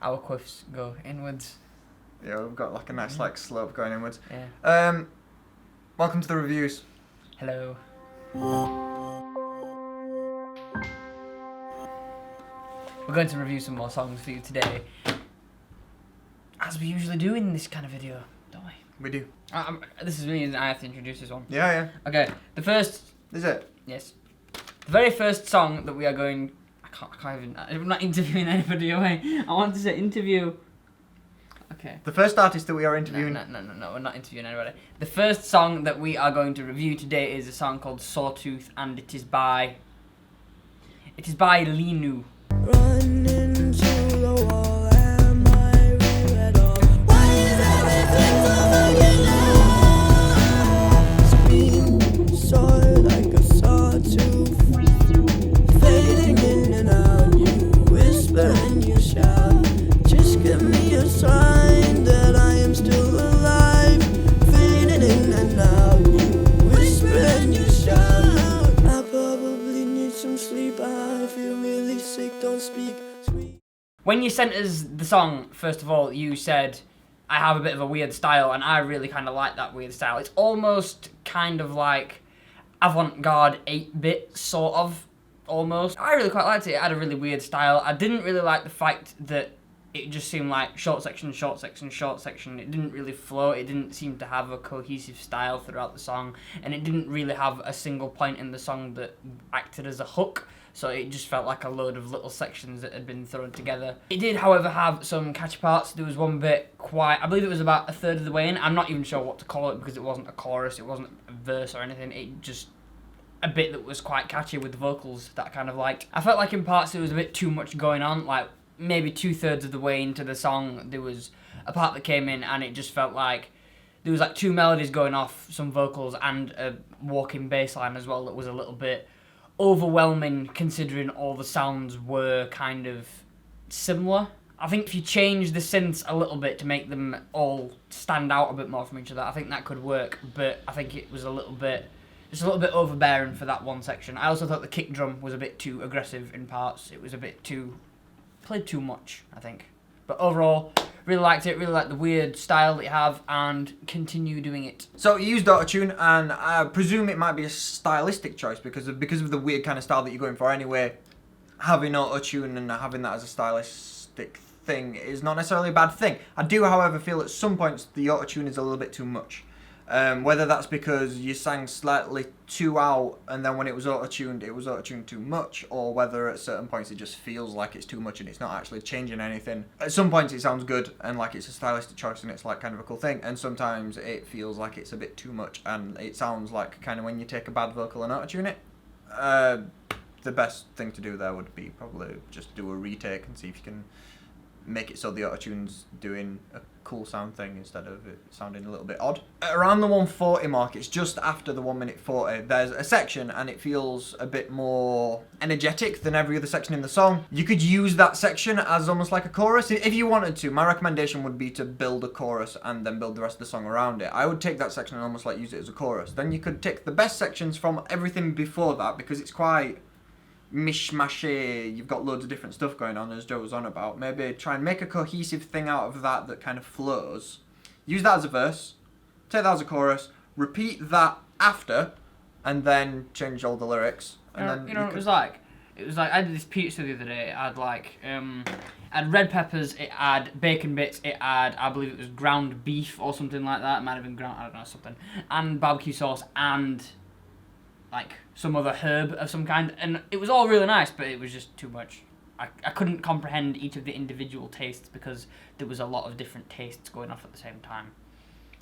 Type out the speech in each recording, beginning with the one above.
our quiffs go inwards. Yeah, we've got like a nice like slope going inwards. Yeah. Welcome to the reviews. Hello. We're going to review some more songs for you today, as we usually do in this kind of video, don't we? We do. This is me, and I have to introduce this one. Yeah. Okay, the first... Is it? Yes. The very first song that we are going... I can't even... I'm not interviewing anybody away. I want to say interview. Okay. The first artist that we are interviewing... No, we're not interviewing anybody. The first song that we are going to review today is a song called Sawtooth, and it is by Linu. Run into the wall, am I real at all? Why is everything so fucking loud? Scream, sword like a sawtooth, fading in and out. You whisper and you shout, just give me a sign that I am still alive. Fading in and out. You whisper and you shout, I probably need some sleep. I feel really sick. Don't speak. When you sent us the song, first of all, you said, I have a bit of a weird style, and I really kind of like that weird style. It's almost kind of like avant-garde 8-bit, sort of, almost. I really quite liked it. It had a really weird style. I didn't really like the fact that it just seemed like short section, short section, short section. It didn't really flow. It didn't seem to have a cohesive style throughout the song, and it didn't really have a single point in the song that acted as a hook. So it just felt like a load of little sections that had been thrown together. It did, however, have some catchy parts. There was one bit I believe it was about a third of the way in. I'm not even sure what to call it because it wasn't a chorus, it wasn't a verse or anything. It just a bit that was quite catchy with the vocals that I kind of liked. I felt like in parts there was a bit too much going on, like maybe 2/3 of the way into the song there was a part that came in and it just felt like there was like two melodies going off, some vocals and a walking bass line as well that was a little bit overwhelming considering all the sounds were kind of similar. I think if you change the synths a little bit to make them all stand out a bit more from each other, I think that could work, but I think it was just a little bit overbearing for that one section. I also thought the kick drum was a bit too aggressive in parts. It was a bit played too much, I think. But overall, really liked it, really liked the weird style that you have, and continue doing it. So you used autotune, and I presume it might be a stylistic choice because of the weird kind of style that you're going for anyway. Having autotune and having that as a stylistic thing is not necessarily a bad thing. I do, however, feel at some points the autotune is a little bit too much. Whether that's because you sang slightly too out and then when it was auto-tuned too much, or whether at certain points it just feels like it's too much and it's not actually changing anything. At some points it sounds good and like it's a stylistic choice and it's like kind of a cool thing, and sometimes it feels like it's a bit too much and it sounds like kind of when you take a bad vocal and auto-tune it. The best thing to do there would be probably just do a retake and see if you can make it so the autotune's doing a cool sound thing instead of it sounding a little bit odd. Around the 140 mark, it's just after the 1:40, there's a section and it feels a bit more energetic than every other section in the song. You could use that section as almost like a chorus if you wanted to. My recommendation would be to build a chorus and then build the rest of the song around it. I would take that section and almost like use it as a chorus. Then you could take the best sections from everything before that because it's quite mishmashy, you've got loads of different stuff going on as Joe was on about. Maybe try and make a cohesive thing out of that kind of flows. Use that as a verse, take that as a chorus, repeat that after, and then change all the lyrics. And then you know what it was like? It was like I did this pizza the other day. It had like had red peppers, it had bacon bits, it had, I believe it was ground beef or something like that. It might have been ground, I don't know, something. And barbecue sauce and like some other herb of some kind, and it was all really nice, but it was just too much. I couldn't comprehend each of the individual tastes because there was a lot of different tastes going off at the same time.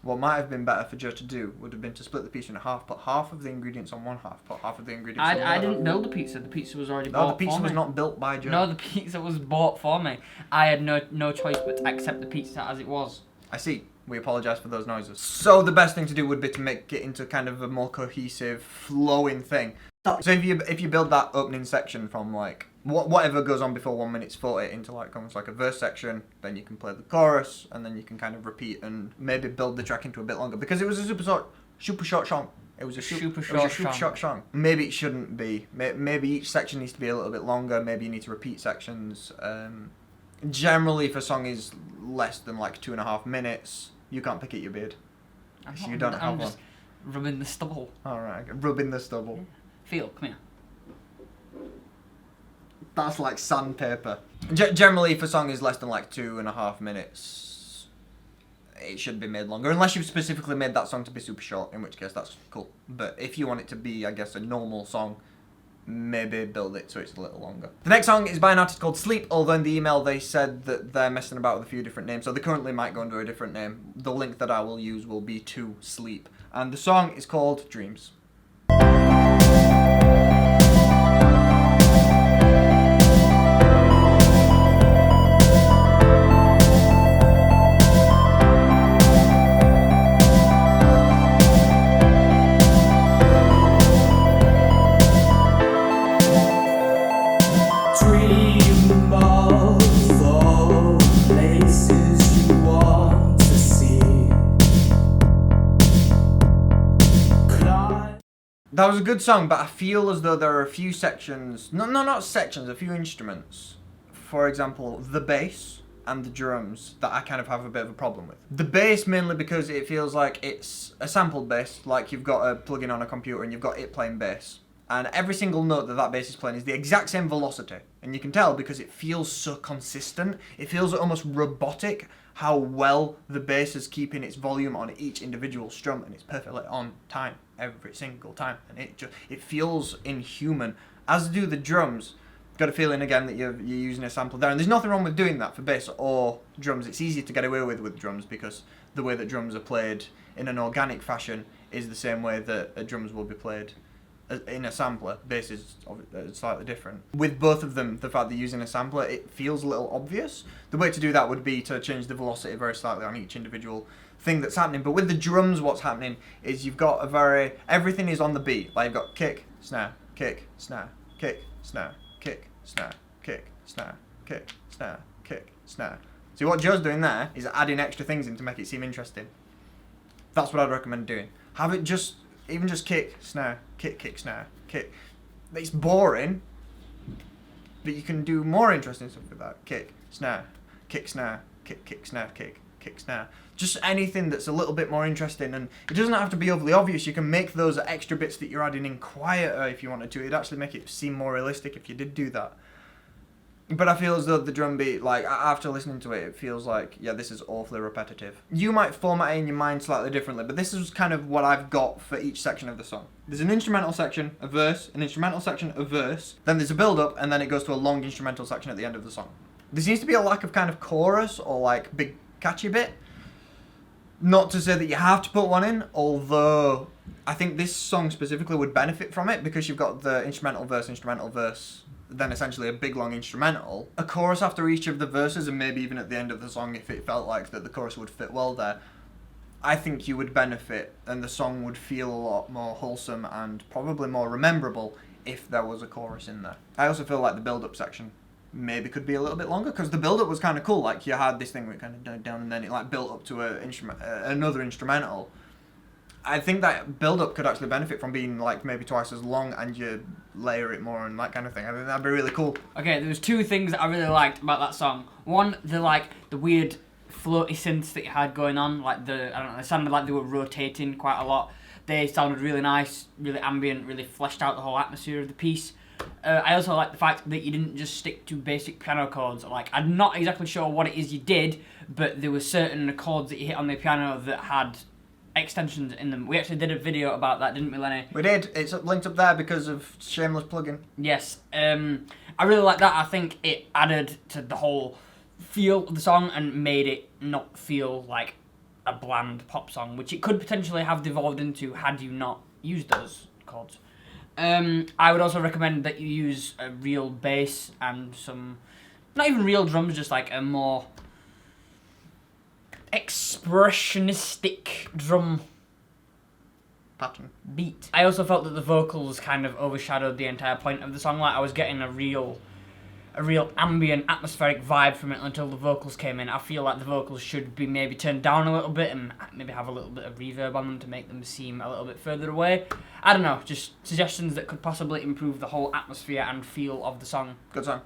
What might have been better for Joe to do would have been to split the pizza in half, put half of the ingredients on one half, put half of the ingredients on the other. I didn't build the pizza. The pizza was already bought for me. No, the pizza was not built by Joe. No, the pizza was bought for me. I had no choice but to accept the pizza as it was. I see. We apologise for those noises. So the best thing to do would be to make it into kind of a more cohesive, flowing thing. So if you build that opening section from like whatever goes on before 1:40 into like almost like a verse section, then you can play the chorus and then you can kind of repeat and maybe build the track into a bit longer because it was a super short song. It was a super short song. Maybe it shouldn't be. Maybe each section needs to be a little bit longer. Maybe you need to repeat sections. Generally, if a song is less than like 2.5 minutes, you can't pick at your beard. So you don't have I'm one. just rubbing the stubble. Alright, rubbing the stubble. Feel, come here. That's like sandpaper. Generally, if a song is less than like 2.5 minutes, it should be made longer. Unless you've specifically made that song to be super short, in which case that's cool. But if you want it to be, I guess, a normal song, maybe build it so it's a little longer. The next song is by an artist called Sleep, although in the email they said that they're messing about with a few different names, so they currently might go under a different name. The link that I will use will be to Sleep. And the song is called Dreams. That was a good song, but I feel as though there are a few sections, not sections, a few instruments. For example, the bass and the drums that I kind of have a bit of a problem with. The bass mainly because it feels like it's a sampled bass, like you've got a plug-in on a computer and you've got it playing bass. And every single note that bass is playing is the exact same velocity. And you can tell because it feels so consistent. It feels almost robotic how well the bass is keeping its volume on each individual strum, and it's perfectly on time every single time. And it feels inhuman, as do the drums. Got a feeling again that you're using a sample there, and there's nothing wrong with doing that for bass or drums. It's easier to get away with drums because the way that drums are played in an organic fashion is the same way that drums will be played in a sampler. Bass is slightly different. With both of them, the fact that you're using a sampler, it feels a little obvious. The way to do that would be to change the velocity very slightly on each individual thing that's happening. But with the drums, what's happening is you've got everything is on the beat. Like you've got kick, snare, kick, snare, kick, snare, kick, snare, kick, snare, kick, snare, kick, snare. See, what Joe's doing there is adding extra things in to make it seem interesting. That's what I'd recommend doing. Have it even just kick, snare, kick, snare, kick. It's boring, but you can do more interesting stuff with that. Kick, snare, snare, kick, snare, kick, snare. Just anything that's a little bit more interesting, and it doesn't have to be overly obvious. You can make those extra bits that you're adding in quieter if you wanted to. It'd actually make it seem more realistic if you did do that. But I feel as though the drum beat, like, after listening to it, it feels like, yeah, this is awfully repetitive. You might format it in your mind slightly differently, but this is kind of what I've got for each section of the song. There's an instrumental section, a verse, an instrumental section, a verse, then there's a build-up, and then it goes to a long instrumental section at the end of the song. There seems to be a lack of kind of chorus or, like, big catchy bit. Not to say that you have to put one in, although I think this song specifically would benefit from it because you've got the instrumental verse, then essentially a big long instrumental, a chorus after each of the verses, and maybe even at the end of the song if it felt like that the chorus would fit well there. I think you would benefit and the song would feel a lot more wholesome and probably more rememberable if there was a chorus in there. I also feel like the build-up section maybe could be a little bit longer because the build-up was kind of cool. Like you had this thing where it kind of died down and then it like built up to another instrumental. I think that build-up could actually benefit from being like maybe twice as long and you layer it more and that kind of thing. I think that'd be really cool. Okay, there was two things that I really liked about that song. One, the weird floaty synths that you had going on, like they sounded like they were rotating quite a lot. They sounded really nice, really ambient, really fleshed out the whole atmosphere of the piece. I also like the fact that you didn't just stick to basic piano chords. Like, I'm not exactly sure what it is you did, but there were certain chords that you hit on the piano that had extensions in them. We actually did a video about that, didn't we, Lenny? We did. It's linked up there because of shameless plugging. Yes. I really like that. I think it added to the whole feel of the song and made it not feel like a bland pop song, which it could potentially have devolved into had you not used those chords. I would also recommend that you use a real bass and some, not even real drums, just like a more expressionistic drum pattern beat. I also felt that the vocals kind of overshadowed the entire point of the song. Like I was getting a real ambient, atmospheric vibe from it until the vocals came in. I feel like the vocals should be maybe turned down a little bit and maybe have a little bit of reverb on them to make them seem a little bit further away. I don't know, just suggestions that could possibly improve the whole atmosphere and feel of the song. Good song.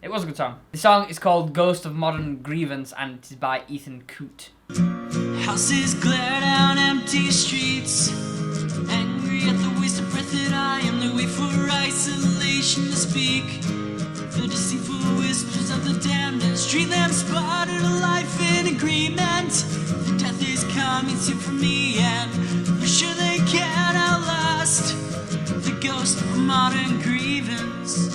It was a good song. The song is called Ghost of Modern Grievance, and it is by Ethan Coote. Houses glare down empty streets, angry at the waste of breath that I am. They wait for isolation to speak. The deceitful whispers of the damned and street lamps spotted a life in agreement. The death is coming soon for me, and for sure they can't outlast the ghost of modern grievance.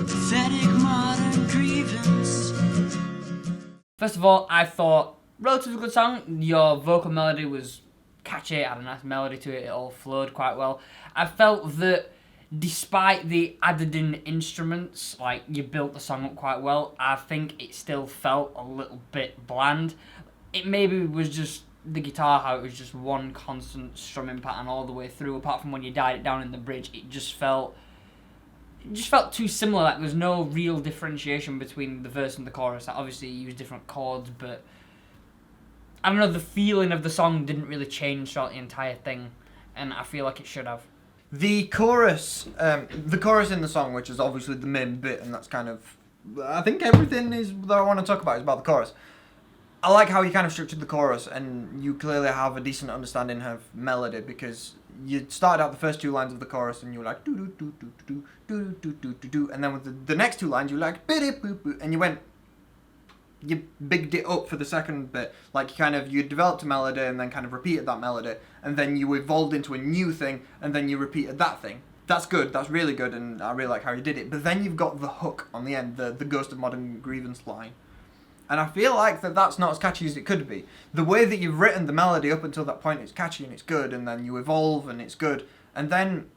Pathetic modern grievance. First of all, I thought, relatively good song. Your vocal melody was catchy, it had a nice melody to it, it all flowed quite well. I felt that despite the added in instruments, like, you built the song up quite well, I think it still felt a little bit bland. It maybe was just the guitar, how it was just one constant strumming pattern all the way through, apart from when you dialed it down in the bridge, it just felt too similar. Like, there's no real differentiation between the verse and the chorus. Like, obviously you use different chords, but I don't know, the feeling of the song didn't really change throughout the entire thing, and I feel like it should have. The chorus in the song, which is obviously the main bit, and that's kind of, I think everything is that I want to talk about is about the chorus. I like how you kind of structured the chorus, and you clearly have a decent understanding of melody, because you started out the first two lines of the chorus and you were like do do do do do do do do do do, and then with the next two lines you were like biddy boo boo, and you bigged it up for the second bit, like you developed a melody and then kind of repeated that melody, and then you evolved into a new thing and then you repeated that thing. That's good, that's really good, and I really like how you did it. But then you've got the hook on the end, the Ghost of Modern Grievance line. And I feel like that's not as catchy as it could be. The way that you've written the melody up until that point is catchy and it's good, and then you evolve and it's good. And then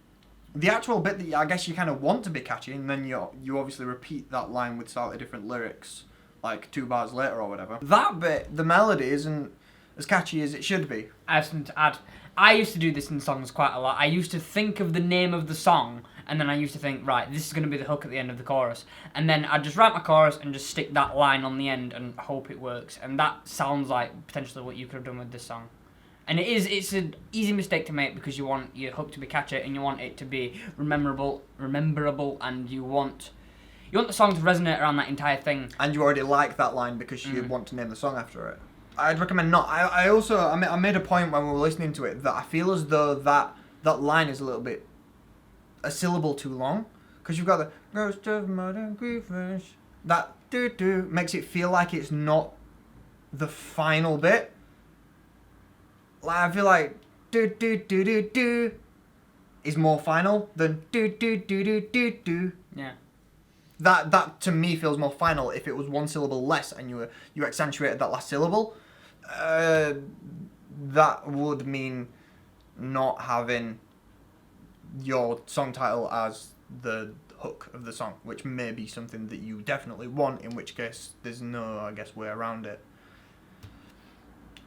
the actual bit that I guess you kind of want to be catchy, and then you obviously repeat that line with slightly different lyrics, like 2 bars later or whatever. That bit, the melody isn't as catchy as it should be. I have something to add. I used to do this in songs quite a lot. I used to think of the name of the song, and then I used to think, right, this is going to be the hook at the end of the chorus. And then I'd just write my chorus and just stick that line on the end and hope it works. And that sounds like potentially what you could have done with this song. And it's an easy mistake to make, because you want your hook to be catchy and you want it to be rememberable, and you want the song to resonate around that entire thing. And you already like that line because you want to name the song after it. I'd recommend not. I made a point when we were listening to it that I feel as though that line is a syllable too long, because you've got the Ghost of Modern Grievance. That do makes it feel like it's not the final bit. Like, I feel like do is more final than do. Yeah. That to me feels more final if it was one syllable less and you accentuated that last syllable. That would mean not having your song title as the hook of the song, which may be something that you definitely want, in which case there's no, I guess, way around it.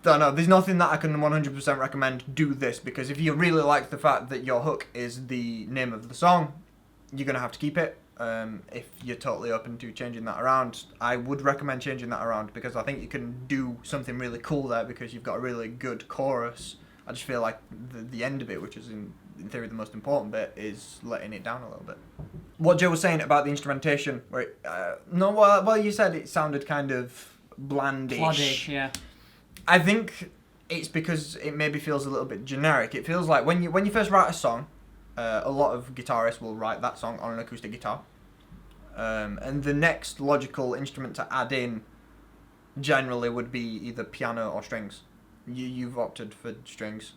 Don't know, there's nothing that I can 100% recommend do this, because if you really like the fact that your hook is the name of the song, you're going to have to keep it. If you're totally open to changing that around, I would recommend changing that around, because I think you can do something really cool there, because you've got a really good chorus. I just feel like the end of it, which is in theory the most important bit, is letting it down a little bit. What Joe was saying about the instrumentation, where you said it sounded kind of blandish. Ploddish, yeah. I think it's because it maybe feels a little bit generic. It feels like when you first write a song, a lot of guitarists will write that song on an acoustic guitar. And the next logical instrument to add in generally would be either piano or strings. You've opted for strings.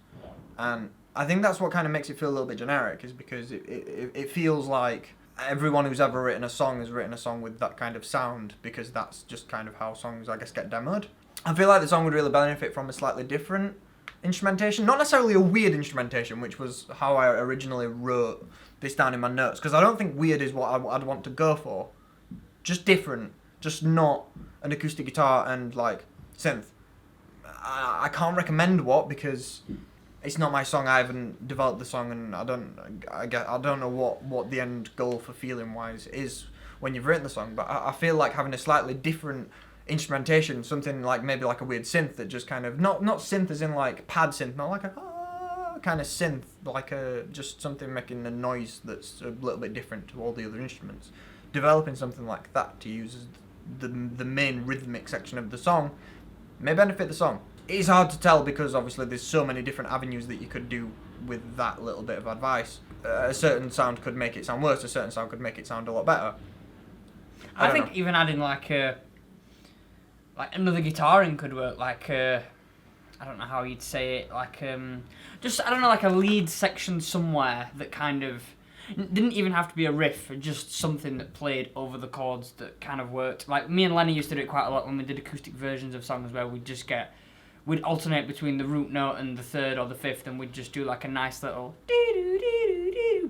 And I think that's what kind of makes it feel a little bit generic, is because it feels like everyone who's ever written a song has written a song with that kind of sound, because that's just kind of how songs, I guess, get demoed. I feel like the song would really benefit from a slightly different instrumentation, not necessarily a weird instrumentation, which was how I originally wrote this down in my notes, because I don't think weird is what I'd want to go for. Just different, just not an acoustic guitar and like synth. I can't recommend what, because it's not my song. I haven't developed the song, and I don't know what the end goal for feeling wise is when you've written the song. But I feel like having a slightly different instrumentation, something like maybe like a weird synth that just kind of not synth as in like pad synth, not like a kind of synth, like just something making a noise that's a little bit different to all the other instruments. Developing something like that to use as the main rhythmic section of the song may benefit the song. It's hard to tell because obviously there's so many different avenues that you could do with that little bit of advice. A certain sound could make it sound worse, a certain sound could make it sound a lot better. I think even adding like another guitar in could work, like I don't know how you'd say it, like just I don't know, like a lead section somewhere that kind of didn't even have to be a riff, just something that played over the chords that kind of worked. Like me and Lenny used to do it quite a lot when we did acoustic versions of songs where we'd alternate between the root note and the third or the fifth, and we'd just do like a nice little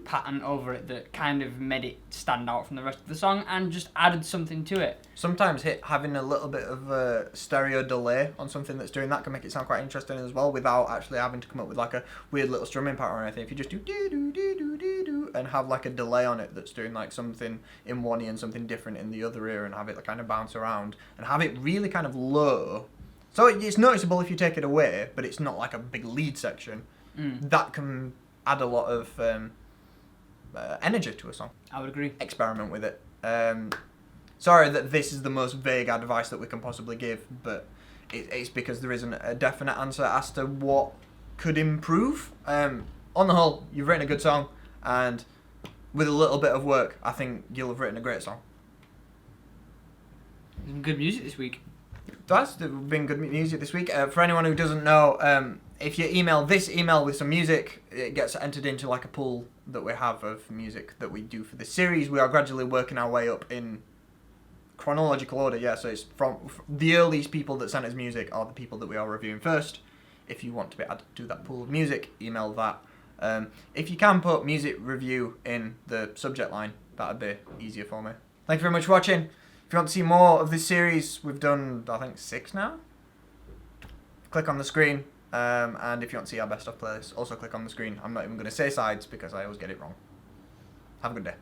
pattern over it that kind of made it stand out from the rest of the song and just added something to it. Sometimes having a little bit of a stereo delay on something that's doing that can make it sound quite interesting as well, without actually having to come up with like a weird little strumming pattern or anything. If you just do do and have like a delay on it that's doing like something in one ear and something different in the other ear, and have it like kind of bounce around and have it really kind of low, so it's noticeable if you take it away, but it's not like a big lead section. That can add a lot of energy to a song. I would agree. Experiment with it. Sorry that this is the most vague advice that we can possibly give, but it's because there isn't a definite answer as to what could improve. On the whole, you've written a good song, and with a little bit of work, I think you'll have written a great song. Some good music this week. That's been good music this week. For anyone who doesn't know, if you email this email with some music, it gets entered into like a pool that we have of music that we do for this series. We are gradually working our way up in chronological order, yeah, so it's from the earliest people that sent us music are the people that we are reviewing first. If you want to be added to that pool of music, email that. If you can put music review in the subject line, that'd be easier for me. Thank you very much for watching. If you want to see more of this series, we've done, I think, 6 now. Click on the screen, and if you want to see our best of playlist, also click on the screen. I'm not even going to say sides because I always get it wrong. Have a good day.